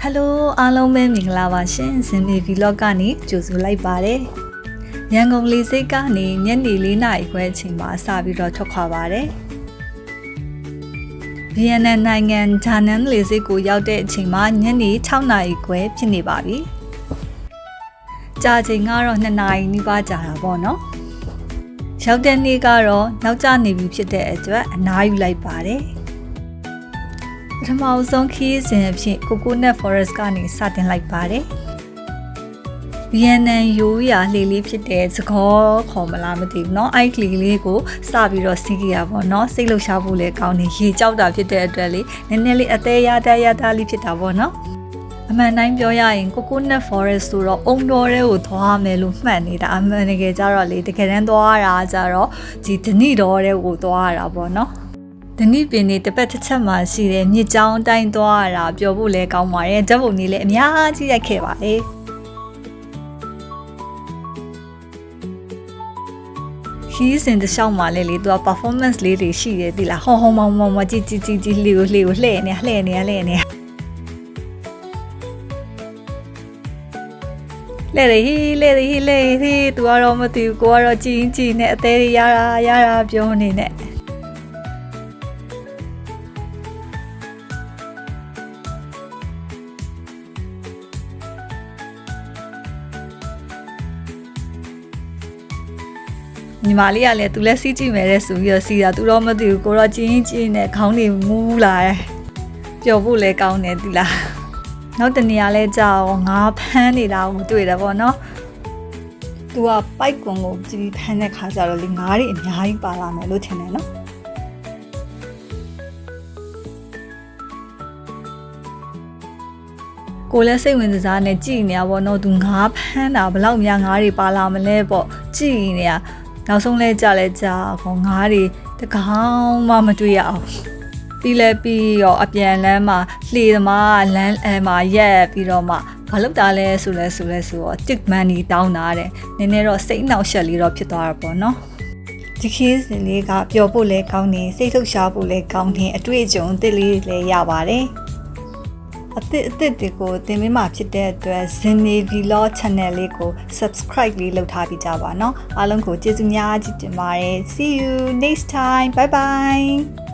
Hello အားလုံးပဲမင်္ဂလာပါရှင်ဇင်မီ vlog ကနေကြိုဆိုလိုက်ပါတယ်ရန်ကုန်လေဆိပ်ကနေညနေ4နာရီခွဲအချိန်မှာစပြီးတော့ထွက်ခွာပါတယ်ဗီယက်နမ်နိုင်ငံဂျာနန်လေဆိပ်ကိုရောက်တဲ့အချိန်မှာညနေ6နာရီခွဲဖြစ်နေပါပြီကြာချိန်ကတော့2နာရီနီးပါးကြာတာပေါ့နော်ရောက်တဲ့နေ့ကတော့နောက်ကျနေပြီဖြစ်တဲ့အတွက်အနားယူလိုက်ပါတယ်ပထမဆုံးခီးစဉ်အဖြစ်Coconut Forest ကနေစတင်လိုက်ပါတယ်ဗီယက်နမ်ရိုးရာလှေလေးဖြစ်တဲ့သကောခေါ်မလားမသိဘူးเนาะအဲ့ကလေးလေးကိုစပြီးတော့စီးကြရပါတော့စိတ်လှုပ်ရှားဖို့လည်းကောင်းနေရေကြောက်တာဖြစ်တဲ့အတွက်လေနည်းနည်းလေးအသေးရတာလေးဖြစ်တာပေါ့နော်အမှန်တိုင်းပြောရရင်Coconut Forest ဆိုတော့အုံတော်တွေကိုသွားမယ်လို့မှတ်နေတာအမှန်တကယ်ကြတော့လေတကယ်တမ်းသွားရတာကြတော့ဒီဓနိတော်တွေကိုသွားရတာပေါ့နော်ဓနိပင်တွေတစ်ပတ်တစ်ချက်မှရှိတယ်မြစ်ကြောင်းတိုင်းသွားရတာပျော်ဖို့လည်းကောင်းပါတယ်ဓာတ်ပုံတွေလည်းအများကြီးရိုက်ခဲ့ပါတယ်ခီးစဉ်တစ်လျှောက်မှာလေသူက performance လေးတွေရှိတယ်ဒီလားဟောမောကြည်လှေကိုလှည့်နေလေသူကတော့မသိဘူးကိုကတော့ကြည်နဲ့အသေးရတာပြောနေနဲ့ညီမလေးကလည်းသူလည်းစီးကြည့်မယ်တဲ့ဆိုပြီးတော့စီးတာသူတော့မသိဘူးကိုတော့ကြည်နဲ့ခေါင်းတွေမူးလာတယ်ပျော်ဖို့လည်းကောင်းတယ်ဒီလားနောက်တနေရာလဲကြာအောင်ငါဖမ်းနေတာကိုတွေ့တယ်ပေါ့နော်သူကပိုက်ကွန်ကိုကြည့်ဖမ်းတဲ့ခါကျတော့လေငါးတွေအများကြီးပါလာမယ်လို့ထင်တယ်နော်ကိုလည်းစိတ်ဝင်စားနဲ့ကြည်နေရပေါ့နော်သူငါးဖမ်းတာဘလောက်များငါးတွေပါလာမလဲပေါ့ကြည်နေရနောက်ဆုံးလဲကြာခေါငါးတွေတကောင်မှမတွေ့ရအောင်ပြီးရောအပြန်လမ်းမှာလှေသမားလမ်းမှာရက်ပြီးတော့မှဘာလုပ်တာလဲဆိုတော့ tick money တောင်းတာတဲ့နည်းနည်းတော့စိတ်နှောက်ယှက်လေးတော့ဖြစ်သွားတာပေါ့နော်ဒီခီးစဉ်လေးကပျော်ဖို့လည်းကောင်းနေစိတ်ထုတ်ရှားဖို့လည်းကောင်းနေအတွေ့အကြုံအသစ်လေးလည်းရပါတယ်အသစ်တွေကိုသင်ပေးမှာဖြစ်တဲ့အတွက်ဇင်မီ vlog channel လေးကို subscribe လေးလုပ်ထားပြီးကြပါเนาะအားလုံးကိုကျေးဇူးများကြီးတင်ပါတယ် see you next time bye bye